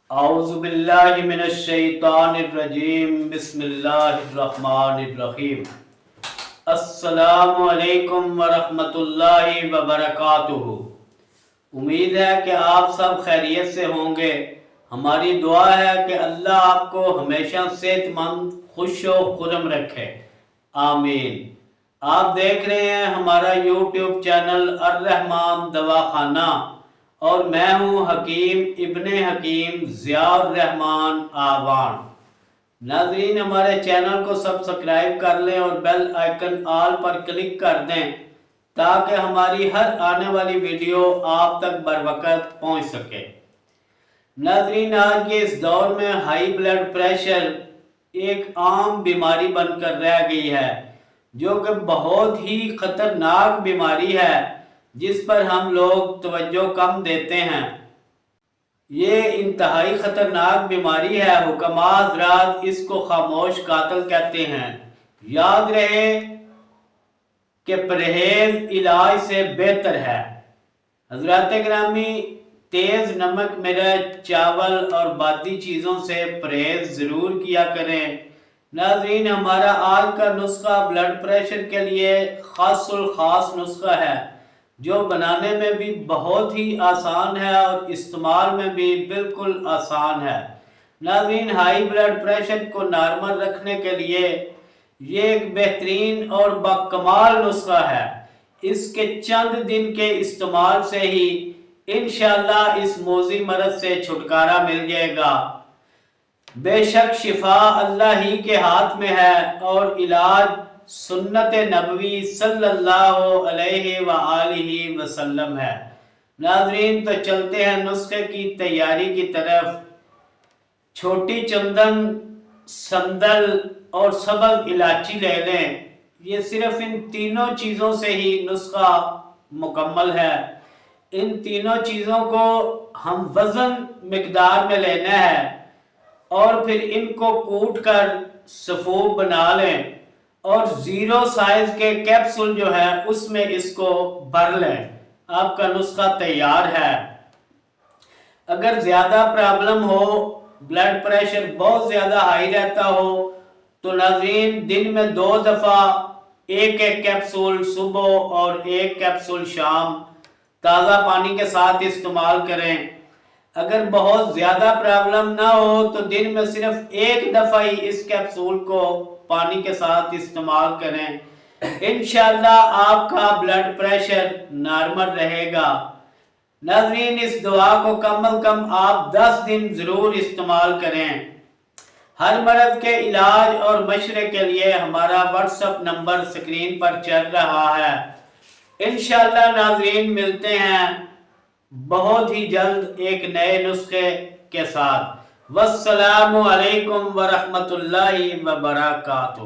اعوذ باللہ من الشیطان الرجیم بسم اللہ الرحمن الرحیم السلام علیکم ورحمۃ اللہ وبرکاتہ۔ امید ہے کہ آپ سب خیریت سے ہوں گے۔ ہماری دعا ہے کہ اللہ آپ کو ہمیشہ صحت مند خوش و خرم رکھے، آمین۔ آپ دیکھ رہے ہیں ہمارا یوٹیوب چینل الرحمان دواخانہ اور میں ہوں حکیم ابن حکیم ضیاء الرحمان آوان۔ ناظرین، ہمارے چینل کو سبسکرائب کر لیں اور بیل آئیکن آل پر کلک کر دیں تاکہ ہماری ہر آنے والی ویڈیو آپ تک بروقت پہنچ سکے۔ ناظرین، آج کے اس دور میں ہائی بلڈ پریشر ایک عام بیماری بن کر رہ گئی ہے، جو کہ بہت ہی خطرناک بیماری ہے جس پر ہم لوگ توجہ کم دیتے ہیں۔ یہ انتہائی خطرناک بیماری ہے۔ حکماء حضرات اس کو خاموش قاتل کہتے ہیں۔ یاد رہے کہ پرہیز علاج سے بہتر ہے۔ حضرات گرامی، تیز نمک مرچ چاول اور باقی چیزوں سے پرہیز ضرور کیا کریں۔ ناظرین، ہمارا آج کا نسخہ بلڈ پریشر کے لیے خاص الخاص نسخہ ہے، جو بنانے میں بھی بہت ہی آسان ہے اور استعمال میں بھی بالکل آسان ہے۔ ناظرین، ہائی بلڈ پریشر کو نارمل رکھنے کے لیے یہ ایک بہترین اور باکمال نسخہ ہے۔ اس کے چند دن کے استعمال سے ہی انشاءاللہ اس موذی مرض سے چھٹکارا مل جائے گا۔ بے شک شفا اللہ ہی کے ہاتھ میں ہے اور علاج سنت نبوی صلی اللہ علیہ وآلہ وسلم ہے۔ ناظرین، تو چلتے ہیں نسخے کی تیاری کی طرف۔ چھوٹی چندن، سندل اور سبز الائچی لے لیں۔ یہ صرف ان تینوں چیزوں سے ہی نسخہ مکمل ہے۔ ان تینوں چیزوں کو ہم وزن مقدار میں لینا ہے اور پھر ان کو کوٹ کر سفوف بنا لیں اور 0 سائز کے کیپسول جو ہے اس میں اس کو بھر لیں۔ آپ کا نسخہ تیار ہے۔ اگر زیادہ پرابلم ہو، بلڈ پریشر بہت زیادہ ہائی رہتا ہو، تو ناظرین دن میں 2 دفعہ ایک کیپسول صبح اور ایک کیپسول شام تازہ پانی کے ساتھ استعمال کریں۔ اگر بہت زیادہ پرابلم نہ ہو تو دن میں صرف 1 دفعہ ہی اس کیپسول کو پانی کے ساتھ استعمال کریں۔ انشاءاللہ آپ کا بلڈ پریشر نارمل رہے گا۔ ناظرین، اس دعا کو کم از کم آپ 10 دن ضرور استعمال کریں۔ ہر مرض کے علاج اور مشورے کے لیے ہمارا واٹس ایپ نمبر سکرین پر چل رہا ہے۔ انشاءاللہ ناظرین، ملتے ہیں بہت ہی جلد ایک نئے نسخے کے ساتھ۔ والسلام علیکم ورحمۃ اللہ وبرکاتہ۔